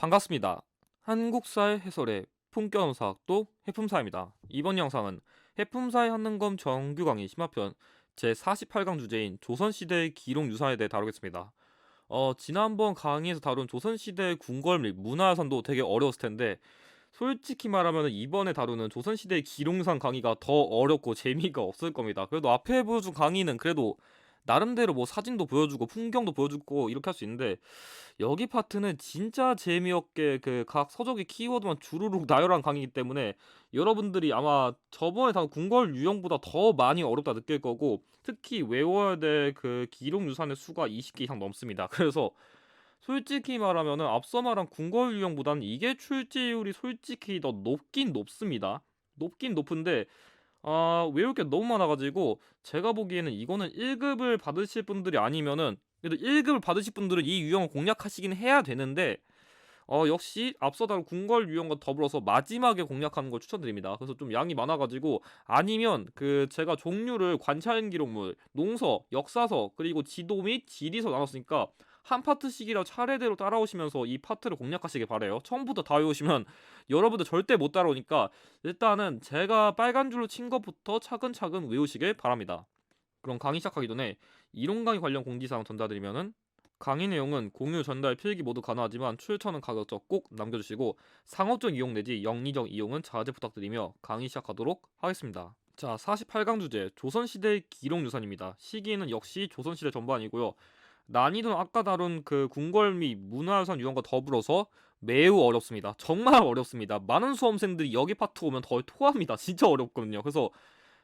반갑습니다. 한국사의 해설의 품격사학도 해품사입니다. 이번 영상은 해품사의 한능검 정규 강의 심화편 제48강 주제인 조선시대의 기록유산에 대해 다루겠습니다. 지난번 강의에서 다룬 조선시대의 궁궐 및 문화유산도 되게 어려웠을 텐데 솔직히 말하면 이번에 다루는 조선시대의 기록유산 강의가 더 어렵고 재미가 없을 겁니다. 그래도 앞에 보여준 강의는 그래도 나름대로 뭐 사진도 보여주고 풍경도 보여주고 이렇게 할 수 있는데 여기 파트는 진짜 재미없게 그 각 서적의 키워드만 주르륵 나열한 강의이기 때문에 여러분들이 아마 저번에 다룬 궁궐 유형보다 더 많이 어렵다 느낄 거고, 특히 외워야 될 그 기록 유산의 수가 20개 이상 넘습니다. 그래서 솔직히 말하면은 앞서 말한 궁궐 유형보다는 이게 출제율이 솔직히 더 높긴 높습니다. 높긴 높은데 외울 게 너무 많아가지고 제가 보기에는 이거는 1급을 받으실 분들이 아니면은, 그래도 1급을 받으실 분들은 이 유형을 공략하시긴 해야 되는데 역시 앞서 다룬 궁궐 유형과 더불어서 마지막에 공략하는 걸 추천드립니다. 그래서 좀 양이 많아가지고, 아니면 그 제가 종류를 관찰 기록물, 농서, 역사서, 그리고 지도 및 지리서 나눴으니까 한 파트씩이라 차례대로 따라오시면서 이 파트를 공략하시길 바래요. 처음부터 다 외우시면 여러분들 절대 못 따라오니까 일단은 제가 빨간 줄로 친 것부터 차근차근 외우시길 바랍니다. 그럼 강의 시작하기 전에 이론 강의 관련 공지사항 전달드리면은, 강의 내용은 공유, 전달, 필기 모두 가능하지만 출처는 가급적 꼭 남겨주시고 상업적 이용 내지 영리적 이용은 자제 부탁드리며 강의 시작하도록 하겠습니다. 자, 48강 주제 조선시대 기록유산입니다. 시기는 역시 조선시대 전반이고요. 난이도는 아까 다룬 그 궁궐 및 문화유산 유형과 더불어서 매우 어렵습니다. 정말 어렵습니다. 많은 수험생들이 여기 파트 오면 거의 토합니다. 진짜 어렵거든요. 그래서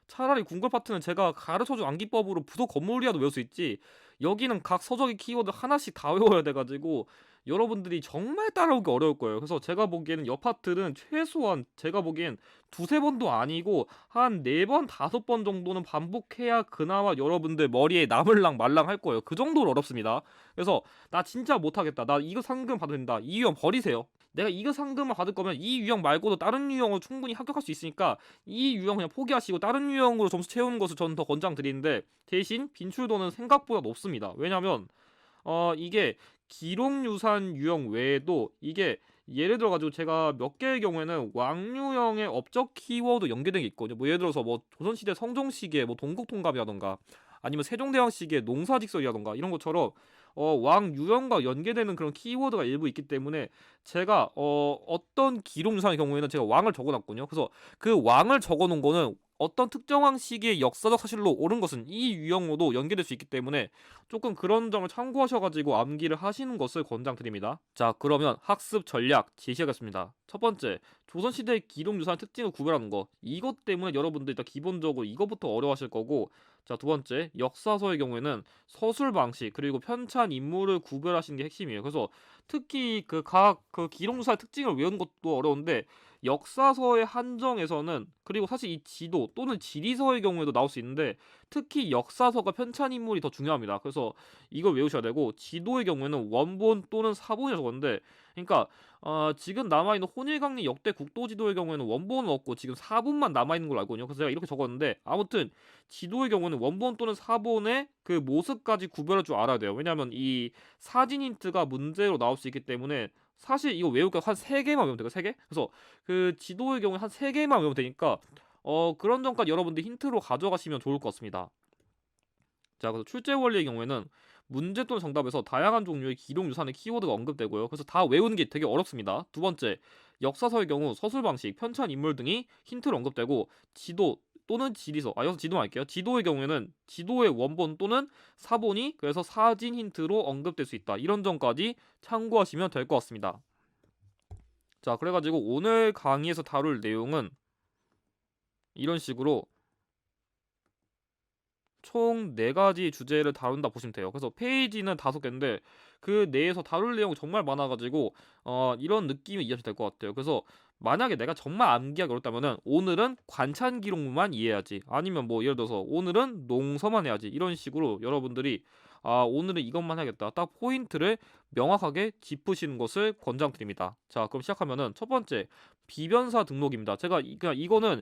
차라리 궁궐 파트는 제가 가르쳐준 암기법으로 부속 건물이라도 외울 수 있지, 여기는 각 서적의 키워드 하나씩 다 외워야 돼가지고 여러분들이 정말 따라오기 어려울 거예요. 그래서 제가 보기에는 옆 파트는 최소한 제가 보기엔 두세 번도 아니고 한 네 번, 다섯 번 정도는 반복해야 그나마 여러분들 머리에 남을랑 말랑 할 거예요. 그 정도로 어렵습니다. 그래서 나 진짜 못하겠다, 나 이거 상금 받아도 된다, 이 유형 버리세요. 내가 이거 상금을 받을 거면 이 유형 말고도 다른 유형을 충분히 합격할 수 있으니까 이 유형 그냥 포기하시고 다른 유형으로 점수 채우는 것을 저는 더 권장드리는데, 대신 빈출도는 생각보다 높습니다. 왜냐면 이게 기록유산 유형 외에도 이게 예를 들어가지고 제가 몇 개의 경우에는 왕유형의 업적 키워드 연계된 게 있거든요. 뭐 예를 들어서 뭐 조선시대 성종시기에 뭐 동국통갑이라던가 아니면 세종대왕시기에 농사직설이라던가 이런 것처럼 왕유형과 연계되는 그런 키워드가 일부 있기 때문에 제가 어떤 기록유산의 경우에는 제가 왕을 적어놨거든요. 그래서 그 왕을 적어놓은 거는 어떤 특정한 시기의 역사적 사실로 옳은 것은 이 유형으로도 연계될 수 있기 때문에 조금 그런 점을 참고하셔가지고 암기를 하시는 것을 권장드립니다. 자, 그러면 학습 전략 제시하겠습니다. 첫 번째, 조선시대의 기록유산의 특징을 구별하는 거. 이것 때문에 여러분들 일단 기본적으로 이것부터 어려워하실 거고, 자, 두 번째, 역사서의 경우에는 서술 방식 그리고 편찬 인물을 구별하시는 게 핵심이에요. 그래서 특히 그 각 그 기록유산의 특징을 외우는 것도 어려운데 역사서의 한정에서는, 그리고 사실 이 지도 또는 지리서의 경우에도 나올 수 있는데 특히 역사서가 편찬 인물이 더 중요합니다. 그래서 이걸 외우셔야 되고, 지도의 경우에는 원본 또는 사본이라고 적었는데, 그러니까 지금 남아있는 혼일강리 역대 국도지도의 경우에는 원본은 없고 지금 사본만 남아있는 걸로 알고 있거든요. 그래서 제가 이렇게 적었는데, 아무튼 지도의 경우는 원본 또는 사본의 그 모습까지 구별할 줄 알아야 돼요. 왜냐하면 이 사진 힌트가 문제로 나올 수 있기 때문에 사실 이거 외울 거 한 3개만 외우면 돼요. 3개? 그래서 그 지도의 경우에 한 3개만 외우면 되니까 그런 점까지 여러분들 힌트로 가져가시면 좋을 것 같습니다. 자, 그래서 출제 원리의 경우에는 문제 또는 정답에서 다양한 종류의 기록 유산의 키워드가 언급되고요. 그래서 다 외우는 게 되게 어렵습니다. 두 번째, 역사서의 경우 서술 방식, 편찬 인물 등이 힌트로 언급되고, 지도 또는 지리서, 여기서 지도만 할게요. 지도의 경우에는 지도의 원본 또는 사본이 그래서 사진 힌트로 언급될 수 있다. 이런 점까지 참고하시면 될 것 같습니다. 자, 그래가지고 오늘 강의에서 다룰 내용은 이런 식으로 총 4가지 주제를 다룬다 보시면 돼요. 그래서 페이지는 5개인데 그 내에서 다룰 내용이 정말 많아가지고 이런 느낌이 이해하시면 될 것 같아요. 그래서 만약에 내가 정말 암기하기 어렵다면은 오늘은 관찰 기록물만 이해해야지, 아니면 뭐 예를 들어서 오늘은 농서만 해야지, 이런 식으로 여러분들이 오늘은 이것만 해야겠다 딱 포인트를 명확하게 짚으시는 것을 권장드립니다. 자, 그럼 시작하면은 첫 번째, 비변사 등록입니다. 제가 그냥 이거는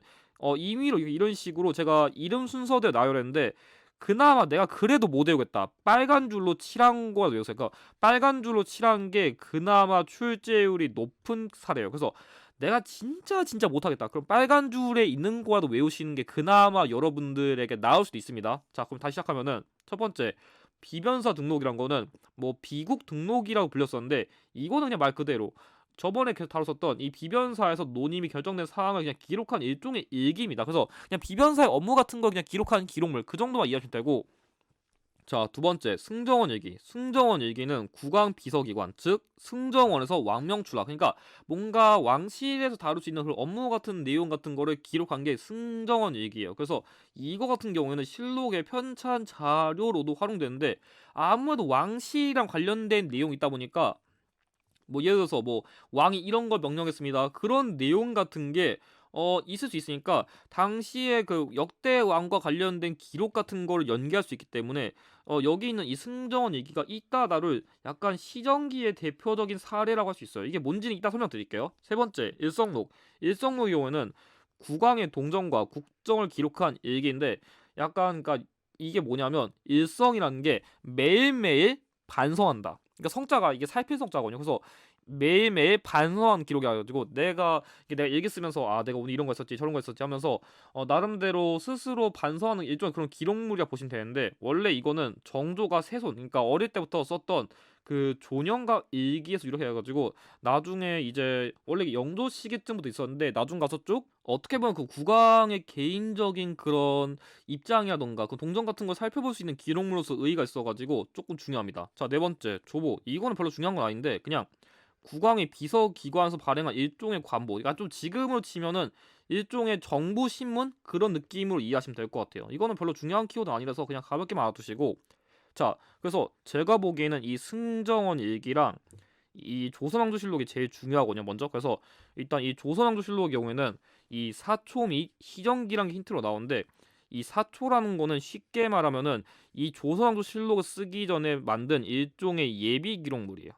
임의로 이런 식으로 제가 이름 순서대로 나열했는데 그나마 내가 그래도 못 외우겠다. 빨간 줄로 칠한 거라도 외웠어요. 그러니까 빨간 줄로 칠한 게 그나마 출제율이 높은 사례예요. 그래서 내가 진짜 못하겠다. 그럼 빨간 줄에 있는 거라도 외우시는 게 그나마 여러분들에게 나을 수도 있습니다. 자, 그럼 다시 시작하면은 첫 번째 비변사 등록이란 거는 뭐 비국 등록이라고 불렸었는데 이거는 그냥 말 그대로 저번에 계속 다뤘었던 이 비변사에서 논임이 결정된 사항을 그냥 기록한 일종의 일기입니다. 그래서 그냥 비변사의 업무 같은 거 그냥 기록한 기록물 그 정도만 이해하시면 되고, 자, 두 번째 승정원 일기. 승정원 일기는 국왕 비서기관 즉 승정원에서 왕명 출하, 그러니까 뭔가 왕실에서 다룰 수 있는 그런 업무 같은 내용 같은 거를 기록한 게 승정원 일기예요. 그래서 이거 같은 경우에는 실록의 편찬 자료로도 활용되는데 아무래도 왕실이랑 관련된 내용이 있다 보니까 뭐 예를 들어서 뭐 왕이 이런 걸 명령했습니다. 그런 내용 같은 게 있을 수 있으니까 당시에 그 역대 왕과 관련된 기록 같은 거를 연기할 수 있기 때문에 여기 있는 이 승정원 얘기가 이따다를 약간 시정기의 대표적인 사례라고 할 수 있어요. 이게 뭔지는 이따 설명드릴게요. 세 번째 일성록. 일성록의 경우에는 국왕의 동정과 국정을 기록한 일기인데 약간 그러니까 이게 뭐냐면 일성이라는 게 매일매일 반성한다. 그러니까 성자가 이게 살필성자거든요. 그래서 매일매일 반성한 기록이어가지고 내가 일기 쓰면서 아 내가 오늘 이런 거 했었지 저런 거 했었지 하면서 나름대로 스스로 반성하는 일종의 그런 기록물이라 보시면 되는데 원래 이거는 정조가 세손 그러니까 어릴 때부터 썼던 그 존영각 일기에서 이렇게 해가지고 나중에 이제 원래 영조 시기쯤부터 있었는데 나중 가서 쭉 어떻게 보면 그 국왕의 개인적인 그런 입장이라던가 그 동정 같은 걸 살펴볼 수 있는 기록물로서 의의가 있어가지고 조금 중요합니다. 자, 네 번째 조보. 이거는 별로 중요한 건 아닌데 그냥 국왕의 비서기관에서 발행한 일종의 관보. 그러니까 좀 지금으로 치면은 일종의 정부 신문 그런 느낌으로 이해하시면 될 것 같아요. 이거는 별로 중요한 키워드 아니라서 그냥 가볍게만 알아두시고, 자, 그래서 제가 보기에는 이 승정원 일기랑 이 조선왕조실록이 제일 중요하거든요. 먼저 그래서 일단 이 조선왕조실록의 경우에는 이 사초 및 희정기란 게 힌트로 나오는데 이 사초라는 거는 쉽게 말하면은 이 조선왕조실록을 쓰기 전에 만든 일종의 예비 기록물이에요.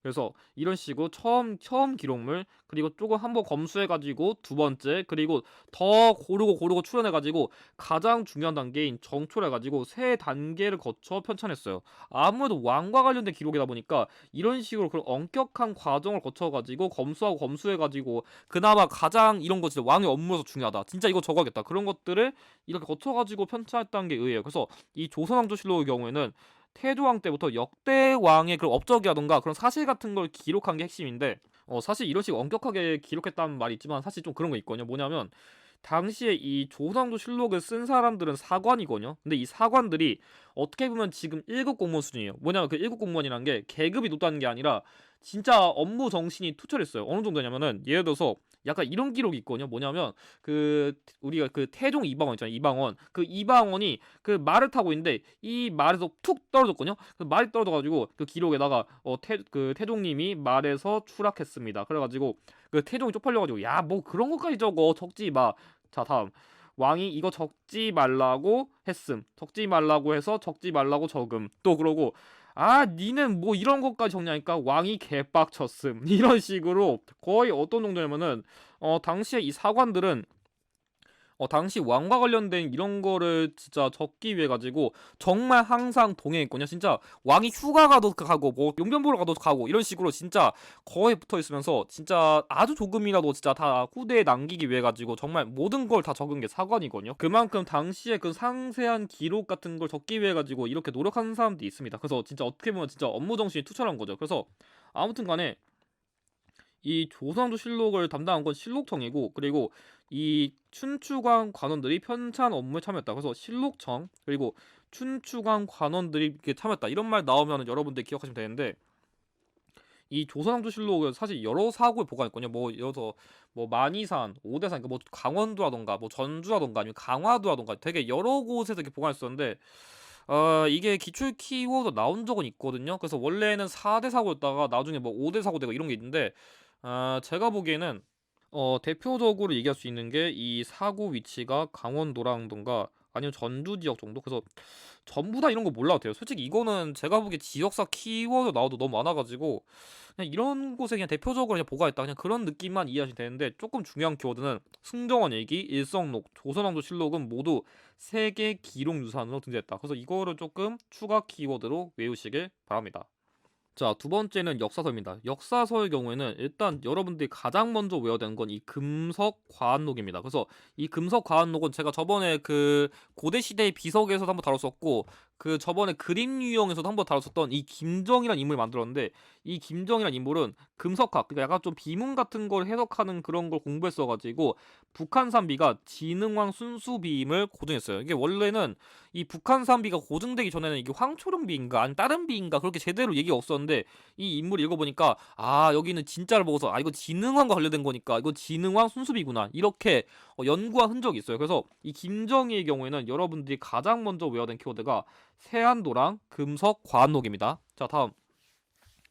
그래서 이런 식으로 처음 기록물 그리고 조금 한번 검수해가지고 두 번째 그리고 더 고르고 추론해가지고 가장 중요한 단계인 정초를 해가지고 세 단계를 거쳐 편찬했어요. 아무래도 왕과 관련된 기록이다 보니까 이런 식으로 그런 엄격한 과정을 거쳐가지고 검수하고 검수해가지고 그나마 가장 이런 거 진짜 왕의 업무에서 중요하다. 진짜 이거 적어야겠다. 그런 것들을 이렇게 거쳐가지고 편찬했다는 게 의외예요. 그래서 이 조선왕조실록의 경우에는 태조왕 때부터 역대 왕의 그런 업적이라던가 그런 사실 같은 걸 기록한 게 핵심인데 사실 이런 식으로 엄격하게 기록했다는 말이 있지만 사실 좀 그런 거 있거든요. 뭐냐면 당시에 이 조선왕조 실록을 쓴 사람들은 사관이거든요. 근데 이 사관들이 어떻게 보면 지금 1급 공무원 수준이에요. 뭐냐면 그 1급 공무원이란 게 계급이 높다는 게 아니라 진짜 업무 정신이 투철했어요. 어느 정도냐면은 예를 들어서 약간 이런 기록이 있거든요. 뭐냐면 그 우리가 그 태종 이방원 있잖아요. 이방원. 그 이방원이 그 말을 타고 있는데 이 말에서 툭 떨어졌거든요. 그 말이 떨어져가지고 그 기록에다가 그 태종님이 말에서 추락했습니다. 그래가지고 그 태종이 쪽팔려가지고 야 뭐 그런 것까지 적어 적지 마. 자, 다음 왕이 이거 적지 말라고 했음. 적지 말라고 해서 적지 말라고 적음. 또 그러고 아 니는 뭐 이런 것까지 적냐니까 왕이 개빡쳤음. 이런 식으로 거의 어떤 정도냐면은 당시에 이 사관들은 당시 왕과 관련된 이런 거를 진짜 적기 위해 가지고 정말 항상 동행했거든요. 진짜 왕이 휴가 가도 가고 뭐 용변 보러 가도 가고 이런 식으로 진짜 거의 붙어 있으면서 진짜 아주 조금이라도 진짜 다 후대에 남기기 위해 가지고 정말 모든 걸 다 적은 게 사관이거든요. 그만큼 당시에 그 상세한 기록 같은 걸 적기 위해 가지고 이렇게 노력하는 사람들이 있습니다. 그래서 진짜 어떻게 보면 진짜 업무 정신이 투철한 거죠. 그래서 아무튼 간에 이 조선왕조실록을 담당한 건 실록청이고 그리고 이 춘추관 관원들이 편찬 업무에 참여했다. 그래서 실록청 그리고 춘추관 관원들이 이렇게 참여했다. 이런 말 나오면 여러분들 기억하시면 되는데 이 조선왕조실록은 사실 여러 사고에 보관했거든요. 뭐 예를 들어서 뭐 만이산, 오대산, 그러니까 뭐 강원도라던가 뭐 전주라던가 아니면 강화도라던가 되게 여러 곳에서 이렇게 보관했었는데 이게 기출 키워드 나온 적은 있거든요. 그래서 원래는 4대 사고였다가 나중에 뭐 5대 사고 되고 이런 게 있는데 제가 보기에는 대표적으로 얘기할 수 있는 게 이 사고 위치가 강원도라던가 아니면 전주 지역 정도? 그래서 전부 다 이런 거 몰라도 돼요. 솔직히 이거는 제가 보기에 지역사 키워드 나와도 너무 많아 가지고 그냥 이런 곳에 그냥 대표적으로 그냥 보고있다 그냥 그런 느낌만 이해하시면 되는데, 조금 중요한 키워드는 승정원 일기, 일성록, 조선왕조 실록은 모두 세계 기록 유산으로 등재했다. 그래서 이거를 조금 추가 키워드로 외우시길 바랍니다. 자, 두 번째는 역사서입니다. 역사서의 경우에는 일단 여러분들이 가장 먼저 외워야 되는 건 이 금석과한록입니다. 그래서 이 금석과한록은 제가 저번에 그 고대시대의 비석에서도 한번 다뤘었고, 그 저번에 그림 유형에서도 한번 다뤘었던 이 김정이라는 인물을 만들었는데, 이 김정이라는 인물은 금석학, 그러니까 약간 좀 비문 같은 걸 해석하는 그런 걸 공부했어가지고 북한산비가 진흥왕 순수비임을 고증했어요. 이게 원래는 이 북한산비가 고증되기 전에는 이게 황초룡비인가 아니 다른 비인가 그렇게 제대로 얘기가 없었는데, 이 인물 읽어보니까 여기는 진짜를 보고서 이거 진흥왕과 관련된 거니까 이거 진흥왕 순수비구나 이렇게 연구한 흔적이 있어요. 그래서 이 김정희의 경우에는 여러분들이 가장 먼저 외워야 되는 키워드가 세안도랑 금석 과한록입니다. 자, 다음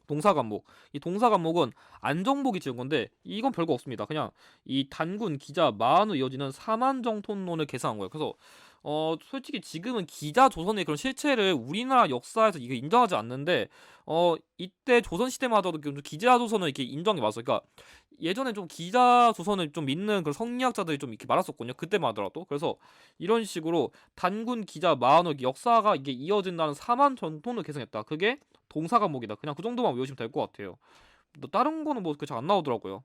동사관목. 이 동사관목은 안정복이 지은 건데 이건 별거 없습니다. 그냥 이 단군 기자 마한으로 이어지는 사만정통론을 계산한 거예요. 그래서 솔직히 지금은 기자 조선의 그런 실체를 우리나라 역사에서 이게 인정하지 않는데, 이때 조선 시대마저도 기자 조선을 이렇게 인정해 왔어요. 그러니까 예전에 좀 기자 조선을 좀 믿는 그런 성리학자들이 좀 이렇게 많았었거든요. 그때만 하더라도. 그래서 이런 식으로 단군 기자 마한의 역사가 이게 이어진다는 사만 전통을 계승했다. 그게 동사과목이다. 그냥 그 정도만 외우시면 될 것 같아요. 다른 거는 뭐 잘 안 나오더라고요.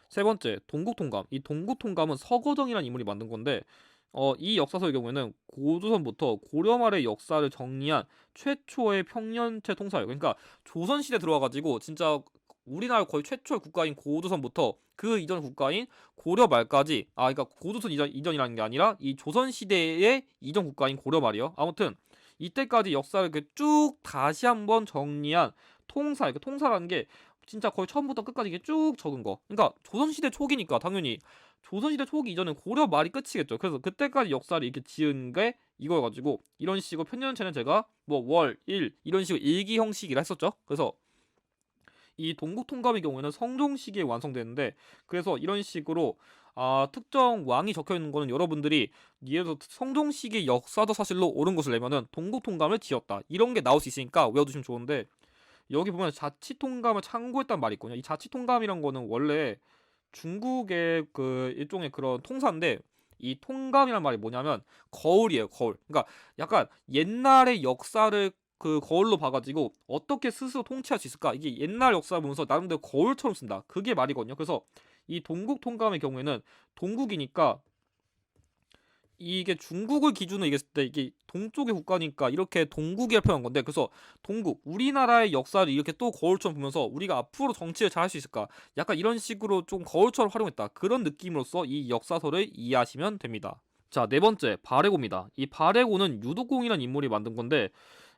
세 번째, 동국통감. 이 동국통감은 서거정이라는 인물이 만든 건데, 이 역사서의 경우에는 고조선부터 고려 말의 역사를 정리한 최초의 평년체 통사예요. 그러니까 조선시대 들어와가지고 진짜 우리나라 거의 최초의 국가인 고조선부터 그 이전 국가인 고려 말까지, 그러니까 고조선 이전이라는 게 아니라 이 조선시대의 이전 국가인 고려 말이요. 아무튼 이때까지 역사를 이렇게 쭉 다시 한번 정리한 통사. 그러니까 통사라는 게 진짜 거의 처음부터 끝까지 이게 쭉 적은 거. 그러니까 조선시대 초기니까 당연히 조선시대 초기 이전은 고려 말이 끝이겠죠. 그래서 그때까지 역사를 이렇게 지은 게 이거여가지고 이런 식으로 편년체는 제가 뭐 월, 일 이런 식으로 일기 형식이라 했었죠. 그래서 이 동국통감의 경우에는 성종시기에 완성되는데, 그래서 이런 식으로 특정 왕이 적혀 있는 거는 여러분들이 예를 들어 성종시기 역사도 사실로 옳은 것을 내면은 동국통감을 지었다 이런 게 나올 수 있으니까 외워두시면 좋은데, 여기 보면 자치통감을 참고했단 말이 있거든요. 이 자치통감이란 거는 원래 중국의 그 일종의 그런 통사인데, 이 통감이란 말이 뭐냐면 거울이에요, 거울. 그러니까 약간 옛날의 역사를 그 거울로 봐가지고 어떻게 스스로 통치할 수 있을까, 이게 옛날 역사 보면서 나름대로 거울처럼 쓴다, 그게 말이거든요. 그래서 이 동국 통감의 경우에는 동국이니까 이게 중국을 기준으로 얘기했을 때 이게 동쪽의 국가니까 이렇게 동국이라 표현한 건데, 그래서 동국, 우리나라의 역사를 이렇게 또 거울처럼 보면서 우리가 앞으로 정치를 잘 할 수 있을까, 약간 이런 식으로 좀 거울처럼 활용했다, 그런 느낌으로써 이 역사서를 이해하시면 됩니다. 자, 네 번째 바레고입니다. 이 바레고는 유독공이라는 인물이 만든 건데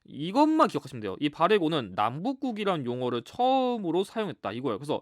이것만 기억하시면 돼요. 이 바레고는 남북국이라는 용어를 처음으로 사용했다 이거예요. 그래서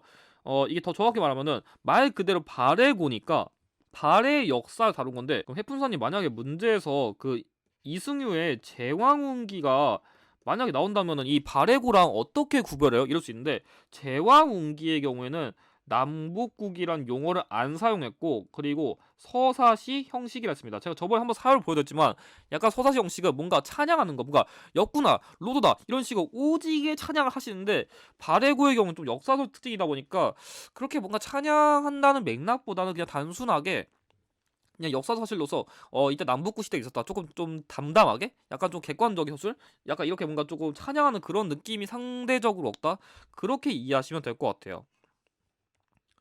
이게 더 정확히 말하면은 말 그대로 바레고니까 발의 역사를 다룬 건데, 그럼 해풍사님 만약에 문제에서 그 이승유의 제왕운기가 만약에 나온다면은 이 발해고랑 어떻게 구별해요? 이럴 수 있는데, 제왕운기의 경우에는 남북국이란 용어를 안 사용했고, 그리고 서사시 형식이라 했습니다. 제가 저번에 한번 사회를 보여드렸지만 약간 서사시 형식은 뭔가 찬양하는 거, 뭔가 역구나 로도다 이런 식으로 오지게 찬양을 하시는데, 발해고의 경우는 좀 역사적 특징이다 보니까 그렇게 뭔가 찬양한다는 맥락보다는 그냥 단순하게 그냥 역사 사실로서 이때 남북구 시대가 있었다, 조금 좀 담담하게 약간 좀 객관적인 서술, 약간 이렇게 뭔가 조금 찬양하는 그런 느낌이 상대적으로 없다, 그렇게 이해하시면 될 것 같아요.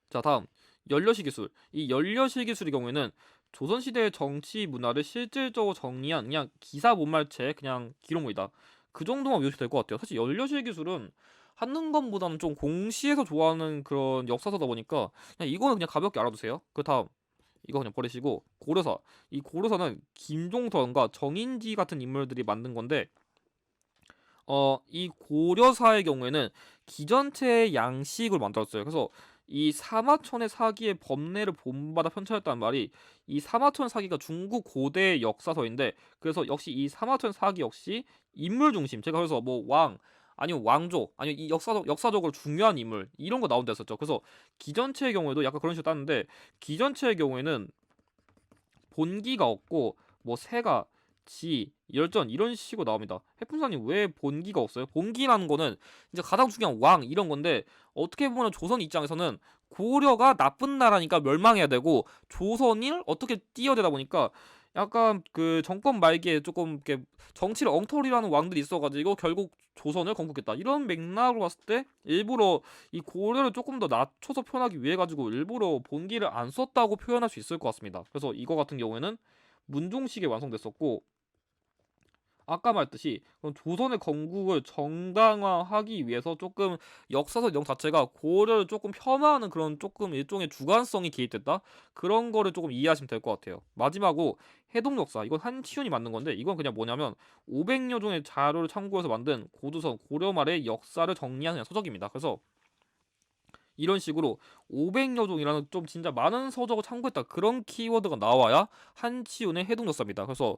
자, 다음 연려시 기술. 이 연려시 기술의 경우에는 조선시대의 정치 문화를 실질적으로 정리한 그냥 기사 못말체 그냥 기록물이다, 그 정도만 외우셔도 될 것 같아요. 사실 연려시 기술은 한능검보다는 좀 공시에서 좋아하는 그런 역사서다 보니까 그냥 이거는 그냥 가볍게 알아두세요. 그 다음 이거 그냥 버리시고 고려사. 이 고려사는 김종선과 정인지 같은 인물들이 만든 건데, 이 고려사의 경우에는 기전체의 양식을 만들었어요. 그래서 이 사마천의 사기의 법례를 본받아 편찬했다는 말이, 이 사마천 사기가 중국 고대 역사서인데, 그래서 역시 이 사마천 사기 역시 인물 중심, 제가 그래서 뭐 왕 아니면 왕조 아니면 이 역사적으로 중요한 인물 이런 거 나온다 했었죠. 그래서 기전체의 경우에도 약간 그런 식으로 땄는데, 기전체의 경우에는 본기가 없고 뭐 세가, 지, 열전 이런 식으로 나옵니다. 해품사님 왜 본기가 없어요? 본기라는 거는 이제 가장 중요한 왕 이런 건데 어떻게 보면 조선 입장에서는 고려가 나쁜 나라니까 멸망해야 되고 조선을 어떻게 뛰어대다 보니까 약간 그 정권 말기에 조금 이렇게 정치를 엉터리라는 왕들이 있어가지고 결국 조선을 건국했다 이런 맥락으로 봤을 때 일부러 이 고려를 조금 더 낮춰서 표현하기 위해 가지고 일부러 본기를 안 썼다고 표현할 수 있을 것 같습니다. 그래서 이거 같은 경우에는 문종식에 완성됐었고 아까 말했듯이 조선의 건국을 정당화하기 위해서 조금 역사적 내용 자체가 고려를 조금 폄하하는 그런 조금 일종의 주관성이 개입됐다 그런 거를 조금 이해하시면 될 것 같아요. 마지막으로 해동역사 이건 한치훈이 만든 건데 이건 그냥 뭐냐면 500여 종의 자료를 참고해서 만든 고조선 고려 말의 역사를 정리한 그냥 서적입니다. 그래서 이런 식으로 500여 종이라는 좀 진짜 많은 서적을 참고했다 그런 키워드가 나와야 한치훈의 해동역사입니다. 그래서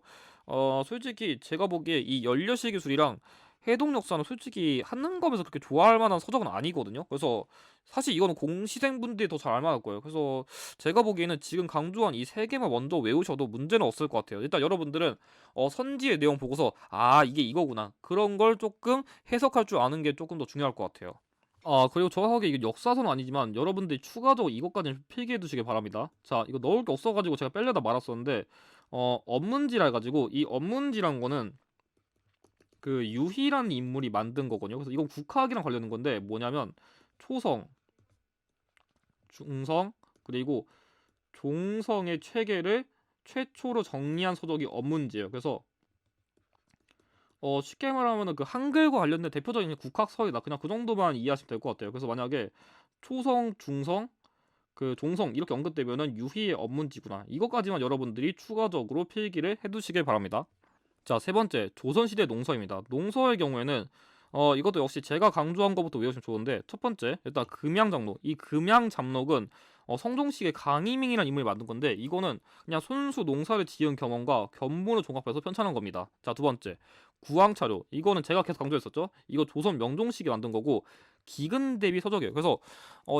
솔직히 제가 보기에 이 연려시 기술이랑 해동역사는 솔직히 한능검에서 그렇게 좋아할 만한 서적은 아니거든요. 그래서 사실 이거는 공시생분들이 더 잘 알만할 거예요. 그래서 제가 보기에는 지금 강조한 이 세 개만 먼저 외우셔도 문제는 없을 것 같아요. 일단 여러분들은 선지의 내용 보고서 아 이게 이거구나 그런 걸 조금 해석할 줄 아는 게 조금 더 중요할 것 같아요. 그리고 정확하게 이게 역사서는 아니지만 여러분들이 추가적으로 이것까지 필기해 두시길 바랍니다. 자, 이거 넣을 게 없어가지고 제가 뺄려다 말았었는데, 업문지라 해가지고, 이 업문지란 거는 그 유희라는 인물이 만든 거거든요. 그래서 이건 국학이랑 관련된 건데, 뭐냐면, 초성, 중성, 그리고 종성의 체계를 최초로 정리한 서적이 업문지예요. 그래서 쉽게 말하면은 그 한글과 관련된 대표적인 국학서이다. 그냥 그 정도만 이해하시면 될 것 같아요. 그래서 만약에 초성, 중성, 그 종성 이렇게 언급되면은 유희의 업문지구나. 이것까지만 여러분들이 추가적으로 필기를 해두시길 바랍니다. 자, 세 번째 조선시대 농서입니다. 농서의 경우에는 이것도 역시 제가 강조한 것부터 외우시면 좋은데 첫 번째 일단 금양장록. 이 금양장록은 성종식의 강희민이라는 인물이 만든 건데 이거는 그냥 손수 농사를 지은 경험과 견문을 종합해서 편찬한 겁니다. 자, 두 번째 구왕차료. 이거는 제가 계속 강조했었죠. 이거 조선 명종식이 만든 거고 기근 대비 서적이에요. 그래서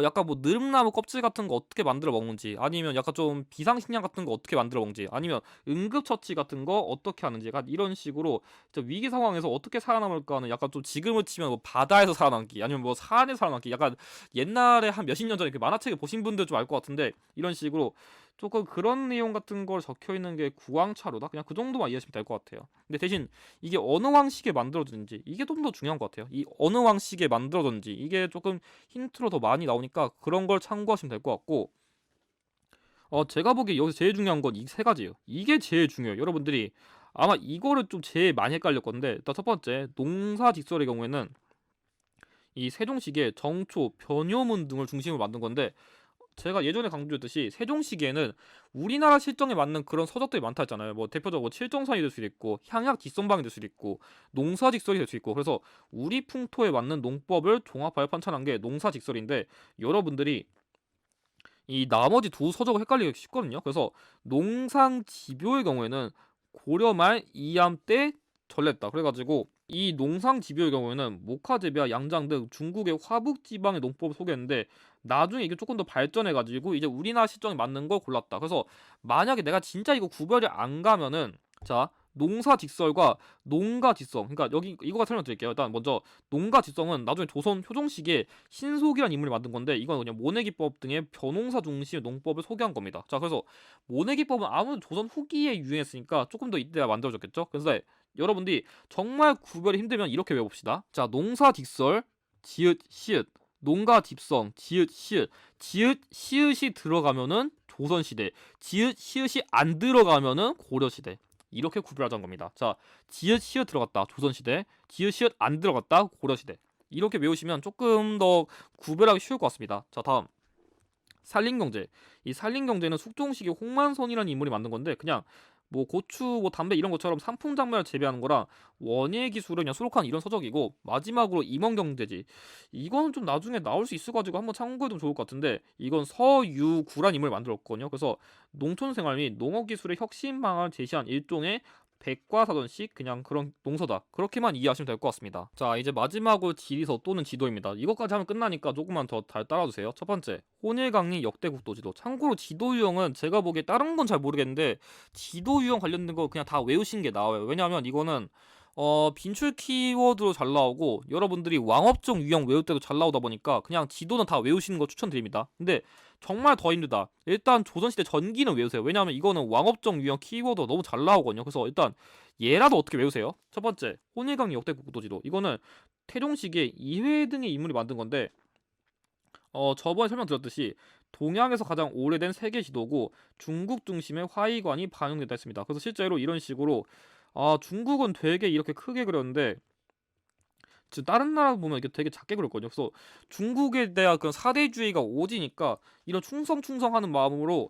약간 뭐 느릅나무 껍질 같은 거 어떻게 만들어 먹는지 아니면 약간 좀 비상식량 같은 거 어떻게 만들어 먹는지 아니면 응급처치 같은 거 어떻게 하는지 약간 이런 식으로 진짜 위기 상황에서 어떻게 살아남을까 하는 약간 좀 지금을 치면 뭐 바다에서 살아남기 아니면 뭐 산에서 살아남기 약간 옛날에 한 몇십 년 전에 그 만화책을 보신 분들 좀 알 것 같은데 이런 식으로 조금 그런 내용 같은 걸 적혀 있는 게 구왕차로다 그냥 그 정도만 이해하시면 될 것 같아요. 근데 대신 이게 어느 왕식에 만들어졌는지 이게 좀 더 중요한 것 같아요. 이 어느 왕식에 만들어졌는지 이게 조금 힌트로 더 많이 나오니까 그런 걸 참고하시면 될 것 같고 제가 보기에 여기서 제일 중요한 건 이 세 가지예요. 이게 제일 중요해요. 여러분들이 아마 이거를 좀 제일 많이 헷갈릴 건데 일단 첫 번째 농사직설의 경우에는 이 세종시기에 정초, 변효문 등을 중심으로 만든 건데 제가 예전에 강조했듯이 세종시기에는 우리나라 실정에 맞는 그런 서적들이 많다 했잖아요. 뭐 대표적으로 칠정산이 될 수도 있고 향약 뒷선방이 될 수도 있고 농사직설이 될 수 있고 그래서 우리 풍토에 맞는 농법을 종합하여 편찬한 게 농사직설인데 여러분들이 이 나머지 두 서적을 헷갈리기 쉽거든요. 그래서 농상집요의 경우에는 고려 말 이암 때 전랬다. 그래가지고 이 농상집요의 경우에는 목화제비와 양장 등 중국의 화북 지방의 농법을 소개했는데 나중에 이게 조금 더 발전해가지고 이제 우리나라 시점에 맞는 걸 골랐다. 그래서 만약에 내가 진짜 이거 구별이 안 가면은 자 농사직설과 농가직성 그러니까 여기 이거가 설명드릴게요. 일단 먼저 농가직성은 나중에 조선 효종시기에 신속이라는 인물이 만든 건데 이건 그냥 모내기법 등의 벼농사 중심의 농법을 소개한 겁니다. 자 그래서 모내기법은 아무래도 조선 후기에 유행했으니까 조금 더 이때가 만들어졌겠죠. 그래서 여러분들이 정말 구별이 힘들면 이렇게 외워봅시다. 자 농사직설 지읒 시읒 농가집성 지읒 시읒 지읒 시읒이 들어가면은 조선시대 지읒 시읒이 안 들어가면은 고려시대 이렇게 구별하자는 겁니다. 자, 지읒 시읒 들어갔다 조선시대, 지읒 시읒 안 들어갔다 고려시대. 이렇게 외우시면 조금 더 구별하기 쉬울 것 같습니다. 자, 다음 산림경제. 이 산림경제는 숙종시기 홍만선이라는 인물이 만든 건데 그냥 뭐 고추, 뭐 담배 이런 것처럼 상품 장면을 재배하는 거랑 원예 기술을 그냥 수록한 이런 서적이고 마지막으로 임원경제지. 이거는 좀 나중에 나올 수 있어가지고 한번 참고해도 좋을 것 같은데 이건 서유구란 인물이 만들었거든요. 그래서 농촌생활 및 농업 기술의 혁신 방안을 제시한 일종의 백과사전식 그냥 그런 동서다. 그렇게만 이해하시면 될 것 같습니다. 자, 이제 마지막으로 지리서 또는 지도입니다. 이것까지 하면 끝나니까 조금만 더 잘 따라주세요. 첫 번째, 혼일강리 역대국도 지도. 참고로 지도 유형은 제가 보기에 다른 건 잘 모르겠는데 지도 유형 관련된 거 그냥 다 외우시는 게 나와요. 왜냐하면 이거는 빈출 키워드로 잘 나오고 여러분들이 왕업종 유형 외울 때도 잘 나오다 보니까 그냥 지도는 다 외우시는 거 추천드립니다. 근데 정말 더 힘들다. 일단 조선시대 전기는 외우세요. 왜냐하면 이거는 왕업종 유형 키워드가 너무 잘 나오거든요. 그래서 일단 얘라도 어떻게 외우세요? 첫 번째, 혼일강리 역대국도지도. 이거는 태종시기에 이회 등의 인물이 만든 건데 저번에 설명드렸듯이 동양에서 가장 오래된 세계 지도고 중국 중심의 화이관이 반영됐다 했습니다. 그래서 실제로 이런 식으로 중국은 되게 이렇게 크게 그렸는데 지금 다른 나라 보면 이게 되게 작게 그렸거든요. 그래서 중국에 대한 그런 사대주의가 오지니까 이런 충성하는 마음으로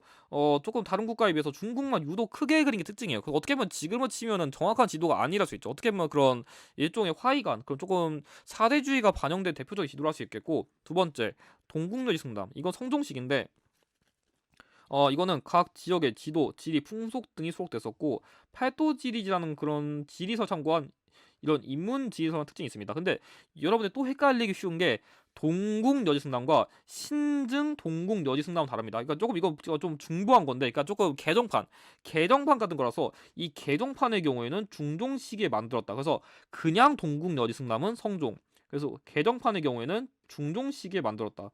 조금 다른 국가에 비해서 중국만 유독 크게 그린 게 특징이에요. 그래서 어떻게 보면 지금을 치면은 정확한 지도가 아니랄 수 있죠. 어떻게 보면 그런 일종의 화이관, 그런 조금 사대주의가 반영된 대표적인 지도를 할 수 있겠고, 두 번째, 동국여지 승담. 이건 성종식인데 이거는 각 지역의 지도, 지리, 풍속 등이 수록됐었고 팔도지리라는 그런 지리서 참고한 이런 인문 지리서는 특징이 있습니다. 근데 여러분들 또 헷갈리기 쉬운 게 동국여지승담과 신증 동국여지승담은 다릅니다. 그러니까 조금 이거 좀 중보한 건데, 그러니까 조금 개정판 같은 거라서 이 개정판의 경우에는 중종 시기에 만들었다. 그래서 그냥 동국여지승담은 성종. 그래서 개정판의 경우에는 중종 시기에 만들었다.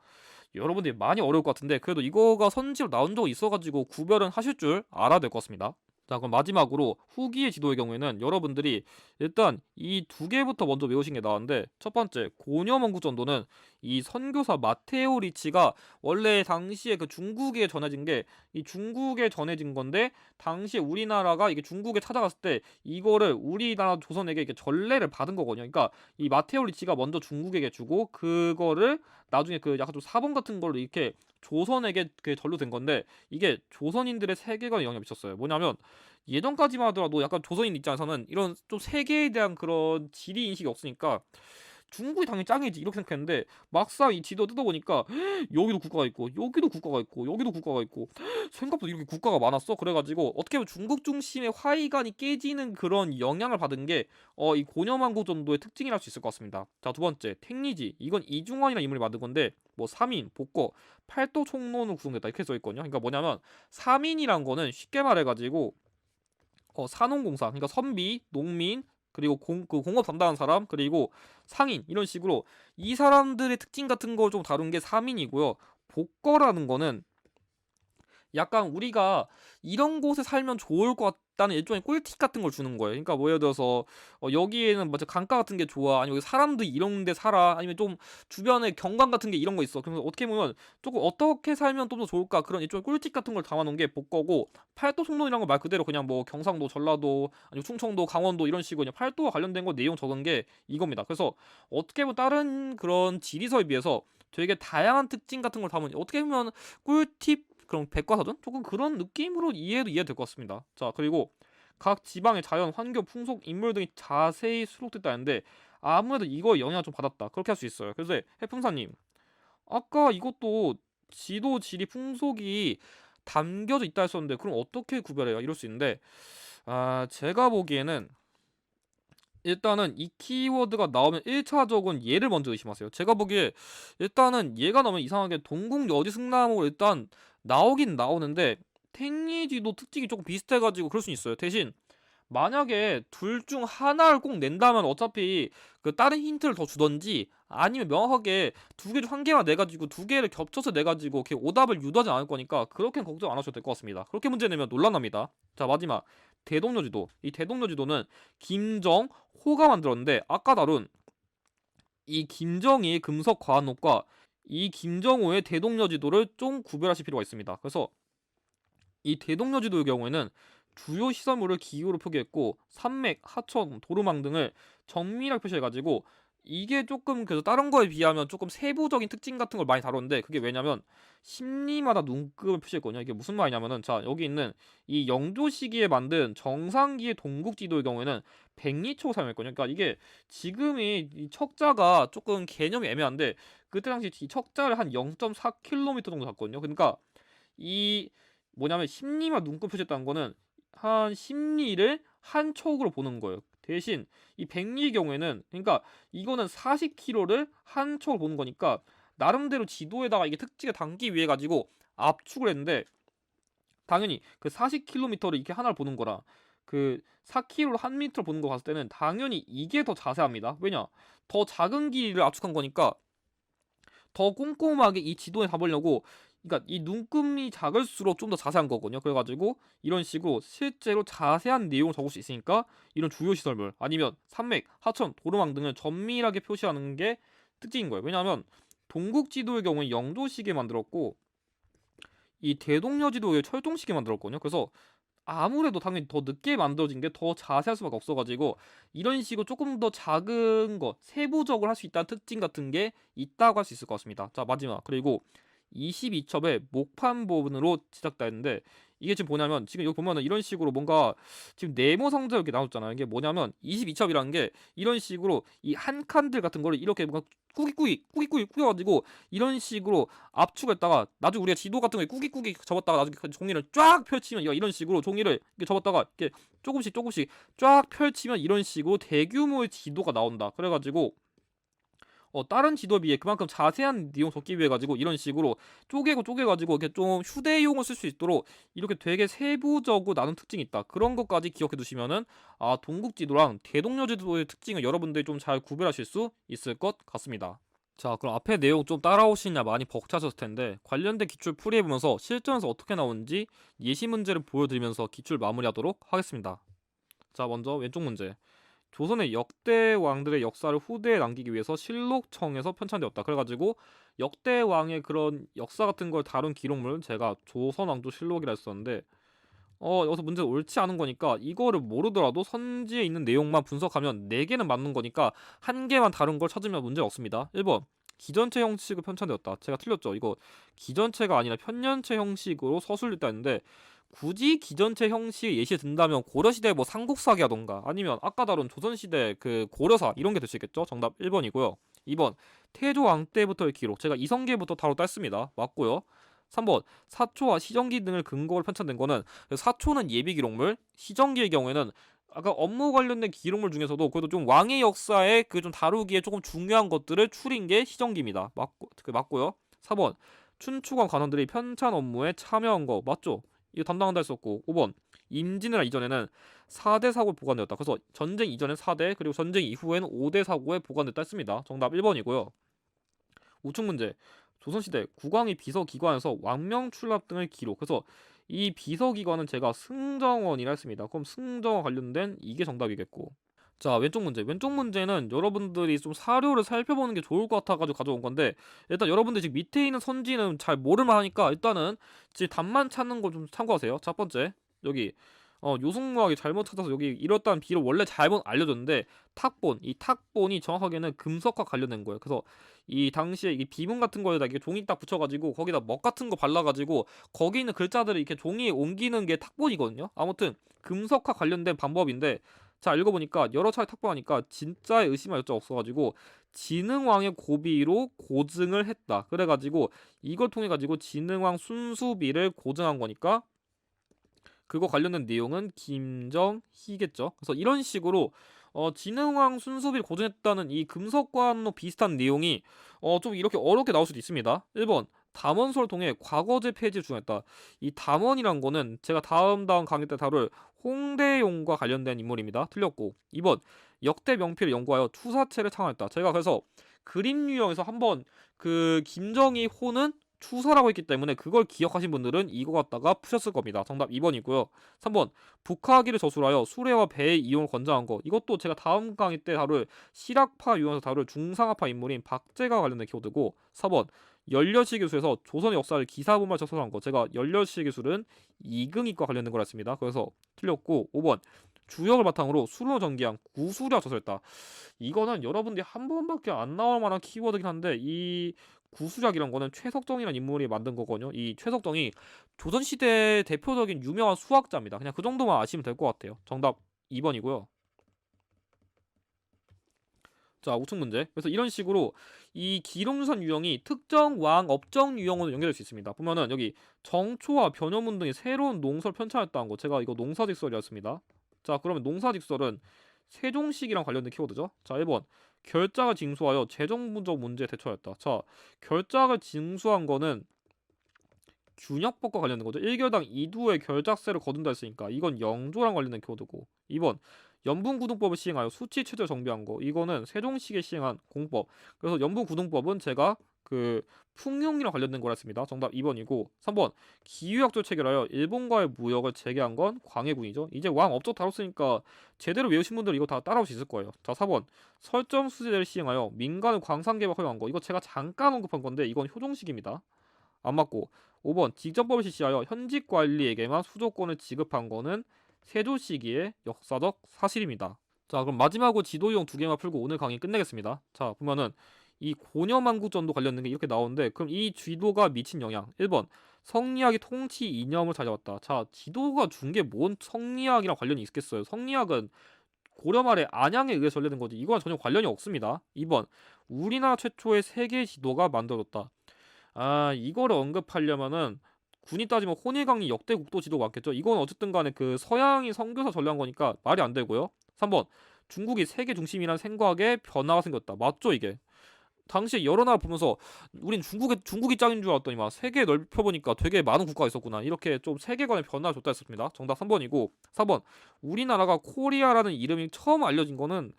여러분들이 많이 어려울 것 같은데 그래도 이거가 선지로 나온 적이 있어가지고 구별은 하실 줄 알아야 될 것 같습니다. 자, 그럼 마지막으로 후기의 지도의 경우에는 여러분들이 일단 이 두 개부터 먼저 외우신 게 나왔는데, 첫 번째 고려蒙구전도는 이 선교사 마테오 리치가 원래 당시에 그 중국에 전해진 게 이 중국에 전해진 건데 당시에 우리나라가 이게 중국에 찾아갔을 때 이거를 우리나라 조선에게 이렇게 전례를 받은 거거든요. 그러니까 이 마테오 리치가 먼저 중국에게 주고 그거를 나중에 그 약간 좀 사본 같은 걸로 이렇게 조선에게 그 전료된 건데, 이게 조선인들의 세계관에 영향을 미쳤어요. 뭐냐면 예전까지만 하더라도 약간 조선인 입장에서는 이런 좀 세계에 대한 그런 지리 인식이 없으니까 중국이 당연히 짱이지 이렇게 생각했는데, 막상 이 지도 뜯어보니까 여기도 국가가 있고 여기도 국가가 있고 여기도 국가가 있고 생각보다 이렇게 국가가 많았어. 그래가지고 어떻게 보면 중국 중심의 화이관이 깨지는 그런 영향을 받은 게 이 고려망고 정도의 특징이랄 수 있을 것 같습니다. 자, 두 번째 택리지. 이건 이중환이라는 인물이 만든 건데 뭐 삼인, 복거, 팔도 총론으로 구성됐다 이렇게 써있거든요. 그러니까 뭐냐면 삼인이란 거는 쉽게 말해가지고 산업공사, 그러니까 선비, 농민, 그리고 그 공업 담당하는 사람, 그리고 상인, 이런 식으로 이 사람들의 특징 같은 거 좀 다룬 게 3인이고요. 복거라는 거는 약간 우리가 이런 곳에 살면 좋을 것 같다는 일종의 꿀팁 같은 걸 주는 거예요. 그러니까 뭐 예를 들어서 여기에는 뭐 강가 같은 게 좋아, 아니면 여기 사람들이 이런 데 살아, 아니면 좀 주변에 경관 같은 게 이런 거 있어. 그래서 어떻게 보면 조금 어떻게 살면 좀 더 좋을까, 그런 일종의 꿀팁 같은 걸 담아놓은 게 복거고, 팔도 송론이란 거 말 그대로 그냥 뭐 경상도, 전라도, 아니면 충청도, 강원도 이런 식으로 그냥 팔도와 관련된 거 내용 적은 게 이겁니다. 그래서 어떻게 보면 다른 그런 지리서에 비해서 되게 다양한 특징 같은 걸 담은, 어떻게 보면 꿀팁, 그럼 백과사전? 조금 그런 느낌으로 이해도 이해될 것 같습니다. 자, 그리고 각 지방의 자연, 환경, 풍속, 인물 등이 자세히 수록됐다는데 아무래도 이거에 영향을 좀 받았다, 그렇게 할 수 있어요. 그래서 해풍사님, 아까 이것도 지도, 지리, 풍속이 담겨져 있다 했었는데 그럼 어떻게 구별해요? 이럴 수 있는데 제가 보기에는 일단은 이 키워드가 나오면 1차적은 얘를 먼저 의심하세요. 제가 보기에 일단은 얘가 나오면 이상하게 동국여지승남으로 일단 나오긴 나오는데 택리지도 특징이 조금 비슷해가지고 그럴 수 있어요. 대신 만약에 둘 중 하나를 꼭 낸다면 어차피 그 다른 힌트를 더 주던지, 아니면 명확하게 두 개 중 한 개만 내가지고 두 개를 겹쳐서 내가지고 이렇게 오답을 유도하지 않을 거니까 그렇게는 걱정 안 하셔도 될 것 같습니다. 그렇게 문제 내면 논란납니다. 자, 마지막 대동여지도. 이 대동여지도는 김정호가 만들었는데 아까 다룬 이 김정희의 금석과학록과 이 김정호의 대동여지도를 좀 구별하실 필요가 있습니다. 그래서 이 대동여지도의 경우에는 주요 시설물을 기호로 표기했고 산맥, 하천, 도로망 등을 정밀하게 표시해가지고 이게 조금 그래서 다른 거에 비하면 조금 세부적인 특징 같은 걸 많이 다뤘는데, 그게 왜냐면 심리마다 눈급을 표시했거든요. 이게 무슨 말이냐면은, 자, 여기 있는 이 영조 시기에 만든 정상기의 동국지도의 경우에는 백리초 사용했거든요. 그러니까 이게 지금이 이 척자가 조금 개념이 애매한데 그때 당시 이 척자를 한 0.4km 정도 갔거든요. 그러니까 이 뭐냐면 심리만 눈곱 표시했다는 거는 한 심리를 한 척으로 보는 거예요. 대신 이 백리의 경우에는, 그러니까 이거는 40km를 한 척으로 보는 거니까 나름대로 지도에다가 이게 특징을 담기 위해 가지고 압축을 했는데, 당연히 그 40km를 이렇게 하나를 보는 거라 그 4km를 한 미터를 보는 거 봤을 때는 당연히 이게 더 자세합니다. 왜냐? 더 작은 길이를 압축한 거니까 더 꼼꼼하게 이 지도에 담으려고, 그러니까 이 눈금이 작을수록 좀 더 자세한 거거든요. 그래가지고 이런 식으로 실제로 자세한 내용을 적을 수 있으니까 이런 주요 시설물 아니면 산맥, 하천, 도로망 등을 정밀하게 표시하는 게 특징인 거예요. 왜냐하면 동국 지도의 경우에 영도시계 만들었고 이 대동여 지도에 철종시계 만들었거든요. 그래서 아무래도 당연히 더 늦게 만들어진 게 더 자세할 수밖에 없어가지고 이런 식으로 조금 더 작은 거 세부적으로 할 수 있다는 특징 같은 게 있다고 할 수 있을 것 같습니다. 자, 마지막, 그리고 22첩의 목판 부분으로 제작다 했는데, 이게 지금 뭐냐면 지금 여기 보면은 이런 식으로 뭔가 지금 네모 상자 이렇게 나왔잖아요. 이게 뭐냐면 22첩이라는 게 이런 식으로 이 한 칸들 같은 거를 이렇게 뭔가 꾸깃꾸깃 꾸겨가지고 이런 식으로 압축했다가 나중에 우리가 지도 같은 거에 꾸깃꾸깃 접었다가 나중에 그 종이를 쫙 펼치면 이런 식으로 종이를 이렇게 접었다가 이렇게 조금씩 쫙 펼치면 이런 식으로 대규모의 지도가 나온다. 그래가지고 다른 지도에 비해 그만큼 자세한 내용 적기 위해 가지고 이런 식으로 쪼개가지고 이렇게 좀 휴대용을 쓸 수 있도록 이렇게 되게 세부적으로 나눈 특징이 있다. 그런 것까지 기억해 두시면은 동국지도랑 대동여지도의 특징을 여러분들이 좀 잘 구별하실 수 있을 것 같습니다. 자, 그럼 앞에 내용 좀 따라오시냐 많이 벅차셨을 텐데, 관련된 기출 풀이해보면서 실전에서 어떻게 나오는지 예시 문제를 보여드리면서 기출 마무리하도록 하겠습니다. 자, 먼저 왼쪽 문제. 조선의 역대 왕들의 역사를 후대에 남기기 위해서 실록청에서 편찬되었다. 그래가지고 역대 왕의 그런 역사 같은 걸 다룬 기록물, 제가 조선왕조실록이라 했었는데 여기서 문제 옳지 않은 거니까 이거를 모르더라도 선지에 있는 내용만 분석하면 4개는 맞는 거니까 한 개만 다른 걸 찾으면 문제 없습니다. 1번 기전체 형식으로 편찬되었다. 제가 틀렸죠. 이거 기전체가 아니라 편년체 형식으로 서술됐다 했는데, 굳이 기전체 형식의 예시에 든다면 고려시대 뭐 삼국사기라던가 아니면 아까 다룬 조선시대 그 고려사 이런 게 될 수 있겠죠. 정답 1번이고요. 2번 태조 왕 때부터의 기록, 제가 이성계부터 다뤘다 했습니다. 맞고요. 3번 사초와 시정기 등을 근거로 편찬된 거는, 사초는 예비 기록물, 시정기의 경우에는 아까 업무 관련된 기록물 중에서도 그래도 좀 왕의 역사에 그 좀 다루기에 조금 중요한 것들을 추린 게 시정기입니다. 맞고요. 4번 춘추관 관원들이 편찬 업무에 참여한 거 맞죠? 이거 담당한다 했었고. 5번 임진왜란 이전에는 4대 사고에 보관되었다. 그래서 전쟁 이전엔 4대, 그리고 전쟁 이후엔 5대 사고에 보관됐다 했습니다. 정답 1번이고요. 우측 문제. 조선시대 국왕이 비서기관에서 왕명 출납 등을 기록. 그래서 이 비서기관은 제가 승정원이라 했습니다. 그럼 승정원 관련된 이게 정답이겠고. 자, 왼쪽 문제. 왼쪽 문제는 여러분들이 좀 사료를 살펴보는 게 좋을 것 같아가지고 가져온 건데, 일단 여러분들 지금 밑에 있는 선지는 잘 모를만 하니까 일단은 지금 답만 찾는 거 좀 참고하세요. 첫 번째, 여기 요승무하기 잘못 찾아서 여기 이렇다는 비를 원래 잘못 알려줬는데, 이 탁본이 정확하게는 금석과 관련된 거예요. 그래서 이 당시에 이 비문 같은 거에다 이게 종이 딱 붙여가지고 거기다 먹 같은 거 발라가지고 거기 있는 글자들을 이렇게 종이에 옮기는 게 탁본이거든요. 아무튼 금석과 관련된 방법인데, 자, 읽어보니까 여러 차례 탁본하니까 진짜에 의심할 여자 없어가지고 진흥왕의 고비로 고증을 했다. 그래가지고 이걸 통해 가지고 진흥왕 순수비를 고증한 거니까 그거 관련된 내용은 김정희겠죠. 그래서 이런 식으로 진흥왕 순수비를 고증했다는 이 금석관로 비슷한 내용이 좀 이렇게 어렵게 나올 수도 있습니다. 1번 담원서를 통해 과거제 폐지를 주장했다. 이 담원이란 거는 제가 다음 강의 때 다룰 홍대용과 관련된 인물입니다. 틀렸고. 2번 역대 명필을 연구하여 투사체를 창안했다. 제가 그래서 그림 유형에서 한번 그 김정희 호는 추사라고 했기 때문에 그걸 기억하신 분들은 이거 갖다가 푸셨을 겁니다. 정답 2번이고요. 3번 북하기를 저술하여 수레와 배의 이용을 권장한 거, 이것도 제가 다음 강의 때 다룰 실학파 유형에서 다룰 중상하파 인물인 박제가 관련된 키워드고. 4번 연려시 기술에서 조선의 역사를 기사본말 저술한 거, 제가 연려시 기술은 이긍이과 관련된 거라 했습니다. 그래서 틀렸고. 5번 주역을 바탕으로 수로 전기한 구수려 저술했다. 이거는 여러분들이 한 번밖에 안 나올 만한 키워드긴 한데, 이 구수작이란 거는 최석정이라는 인물이 만든 거거든요. 이 최석정이 조선시대 대표적인 유명한 수학자입니다. 그냥 그 정도만 아시면 될 것 같아요. 정답 2번이고요. 자, 우측 문제. 그래서 이런 식으로 이 기록유산 유형이 특정 왕 업종 유형으로 연결될 수 있습니다. 보면은 여기 정초와 변효문 등이 새로운 농설 편찬했다는 거, 제가 이거 농사직설이었습니다. 자, 그러면 농사직설은 세종시기랑 관련된 키워드죠. 자, 1번 결작을 징수하여 재정적 문제에 대처하였다. 자, 결작을 징수한 거는 균역법과 관련된 거죠. 1결당 2두의 결작세를 거둔다 했으니까 이건 영조랑 관련된 키워드고, 2번 연분구동법을 시행하여 수치 체제를 정비한 거, 이거는 세종시기에 시행한 공법. 그래서 연분구동법은 제가 그 풍용이랑 관련된 거라 했습니다. 정답 2번이고, 3번 기후약조 체결하여 일본과의 무역을 재개한 건 광해군이죠. 이제 왕 업적 다뤘으니까 제대로 외우신 분들 이거 다 따라올 수 있을 거예요. 자, 4번 설정 수제를 시행하여 민간의 광산 개발 허용한 거, 이거 제가 잠깐 언급한 건데 이건 효종식입니다. 안 맞고, 5번 직전법을 실시하여 현직 관리에게만 수조권을 지급한 거는 세조 시기의 역사적 사실입니다. 자, 그럼 마지막으로 지도 이용 두 개만 풀고 오늘 강의 끝내겠습니다. 자, 보면은 이 고려만국전도 관련된 게 이렇게 나오는데, 그럼 이 지도가 미친 영향. 1번 성리학이 통치 이념을 찾아왔다. 자, 지도가 준 게 뭔 성리학이랑 관련이 있겠어요? 성리학은 고려 말에 안양에 의해 전래된 거지 이거랑 전혀 관련이 없습니다. 2번 우리나라 최초의 세계 지도가 만들어졌다. 아, 이거를 언급하려면은 군이 따지면 혼일강리 역대 국도 지도가 맞겠죠. 이건 어쨌든 간에 그 서양이 선교사 전략한 거니까 말이 안 되고요. 3번 중국이 세계 중심이라는 생각에 변화가 생겼다. 맞죠, 이게? 당시에 여러 나라 보면서 우린 중국이 짱인 줄 알았더니 세계 넓혀보니까 되게 많은 국가가 있었구나, 이렇게 좀 세계관의 변화를 줬다 했습니다. 정답 3번이고, 4번 우리나라가 코리아라는 이름이 처음 알려진 거는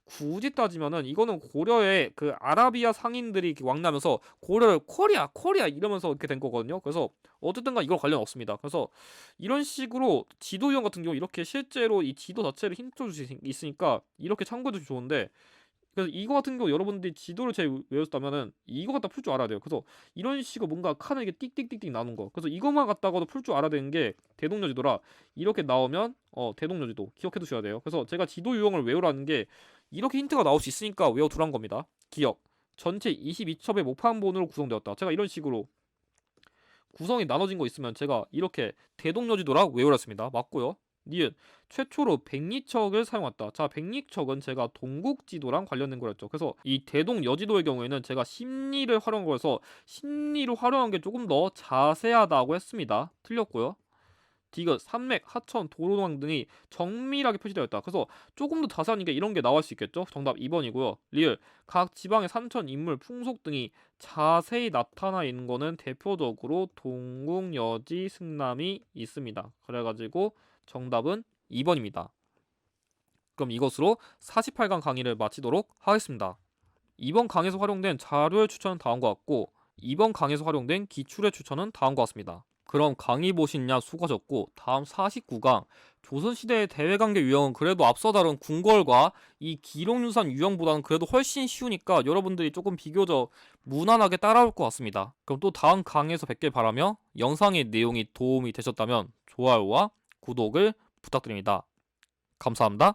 굳이 따지면은 이거는 고려의 그 아라비아 상인들이 이렇게 왕래하면서 고려를 코리아 이러면서 이렇게 된 거거든요. 그래서 어쨌든간 이거 관련 없습니다. 그래서 이런 식으로 지도 유형 같은 경우 이렇게 실제로 이 지도 자체를 힌트 줄 수 있으니까 이렇게 참고해 주면 좋은데, 그래서 이거 같은 경우 여러분들이 지도를 잘 외웠다면은 이거 갖다 풀 줄 알아야 돼요. 그래서 이런 식으로 뭔가 칸을 이게 띡띡띡띡 나눈 거, 그래서 이것만 갖다가도 풀 줄 알아야 되는 게 대동여지도라. 이렇게 나오면 대동여지도 기억해 두셔야 돼요. 그래서 제가 지도 유형을 외우라는 게 이렇게 힌트가 나올 수 있으니까 외워두란 겁니다. 기억 전체 22첩의 모판본으로 구성되었다. 제가 이런 식으로 구성이 나눠진 거 있으면 제가 이렇게 대동여지도라 외우랬습니다. 맞고요. 니은 최초로 백리척을 사용했다. 자, 백리척은 제가 동국지도랑 관련된 거였죠. 그래서 이 대동여지도의 경우에는 제가 심리를 활용한 거여서 심리를 활용한 게 조금 더 자세하다고 했습니다. 틀렸고요. 디귿 산맥, 하천, 도로망 등이 정밀하게 표시되어 있다. 그래서 조금 더 자세하니까 이런 게 나올 수 있겠죠. 정답 2번이고요. 리을 각 지방의 산천, 인물, 풍속 등이 자세히 나타나 있는 거는 대표적으로 동국, 여지, 승남이 있습니다. 그래가지고 정답은 2번입니다. 그럼 이것으로 48강 강의를 마치도록 하겠습니다. 이번 강에서 활용된 자료의 추천은 다음과 같고, 이번 강에서 활용된 기출의 추천은 다음과 같습니다. 그럼 강의 보시냐 수고하셨고, 다음 49강 조선시대의 대외관계 유형은 그래도 앞서 다룬 궁궐과 이 기록유산 유형보다는 그래도 훨씬 쉬우니까 여러분들이 조금 비교적 무난하게 따라올 것 같습니다. 그럼 또 다음 강의에서 뵙길 바라며, 영상의 내용이 도움이 되셨다면 좋아요와 구독을 부탁드립니다. 감사합니다.